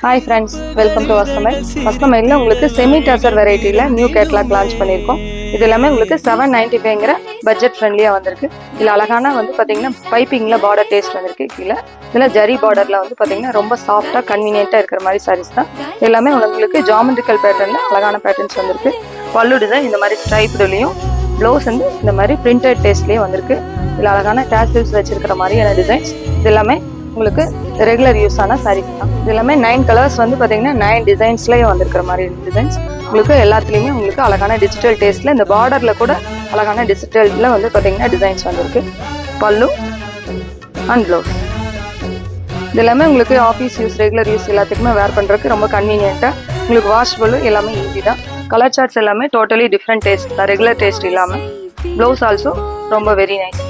Hi friends, welcome to Vastamayil. Vastamayilல உங்களுக்கு semi tussar வெரைட்டில நியூ கேட்லாக் லான்ச் பண்ணியிருக்கோம். இது எல்லாமே உங்களுக்கு 795ங்கிற பட்ஜெட் ஃப்ரெண்ட்லியா வந்திருக்கு. இதுல அழகான வந்து பாத்தீங்கன்னா பைப்பிங்ல பார்டர் டேஸ்ட் வந்திருக்கு. கீழே இதுல ஜரி பார்டர்ல வந்து பாத்தீங்கன்னா ரொம்ப சாஃப்டா கன்வீனியன்ட்டா இருக்கிற மாதிரி சாரீஸ் தான். எல்லாமே உங்களுக்கு ஜாமெட்ரிக்கல் பேட்டர்ன்ல அழகான பேட்டர்ன்ஸ் வந்திருக்கு. பல்லு டிசைன் இந்த மாதிரி ஸ்ட்ரைப்டுலயும், ப்ளவுஸ் வந்து இந்த மாதிரி பிரிண்டட் டேஸ்ட்லயும் வந்திருக்கு. இதுல அழகான டேசல்ஸ் வச்சிருக்கிற மாதிரியான டிசைன்ஸ். இது எல்லாமே உங்களுக்கு ரெகுலர் யூஸ் ஆன சாரீஸ் தான். இது எல்லாமே 9 கலர்ஸ் வந்து பாத்தீங்கன்னா 9 டிசைன்ஸ்லயே வந்திருக்கிற மாதிரி டிசைன்ஸ். உங்களுக்கு எல்லாத்துலயுமே உங்களுக்கு அழகான டிஜிட்டல் டேஸ்ட்ல இந்த பார்டர்ல கூட அழகான டிஜிட்டல்ல வந்து பாத்தீங்கன்னா டிசைன்ஸ் வந்திருக்கு. பல்லு அண்ட் ப்ளவுஸ் இது எல்லாமே உங்களுக்கு ஆஃபீஸ் யூஸ், ரெகுலர் யூஸ் எல்லாத்துக்குமே வேர் பண்றதுக்கு ரொம்ப கன்வீனியன்ட்டா, உங்களுக்கு வாஷபிள், எல்லாமே ஈஸி தான். கலர் சார்ட்ஸ் எல்லாமே டோட்டலி டிஃப்ரெண்ட் டேஸ்ட் தான், ரெகுலர் டேஸ்ட் இல்லாம. ப்ளவுஸ் ஆல்சோ ரொம்ப வெரி நைஸ்.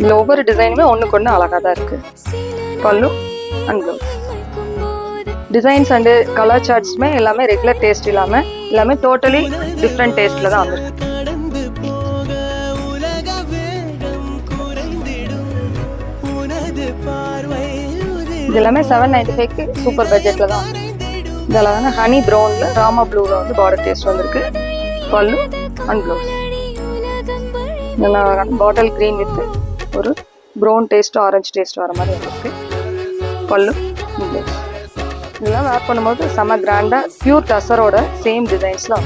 இந்த ஒவ்வொரு டிசைனுமே ஒன்றுக்கு ஒன்று அழகாக தான் இருக்கு. Pallu and blouse designs and colour சார்ட்ஸுமே எல்லாமே ரெகுலர் டேஸ்ட் இல்லாமல் எல்லாமே டோட்டலி டிஃப்ரெண்ட் டேஸ்ட்ல தான் வந்திருக்கு. இது எல்லாமே 795க்கு சூப்பர் பட்ஜெட்ல தான். இதெல்லாம் ஹனி ப்ரௌன்ல ராமா ப்ளூல வந்து பார்டர் டேஸ்ட் வந்திருக்கு. பல்லு and blouse bottle green with ஒரு ப்ரௌன் டேஸ்ட், ஆரஞ்சு டேஸ்ட் வர மாதிரி இருக்கு. பல்லு இதெல்லாம் வேர் பண்ணும்போது செம்ம கிராண்டா பியூர் டசரோட சேம் டிசைன்ஸ்லாம்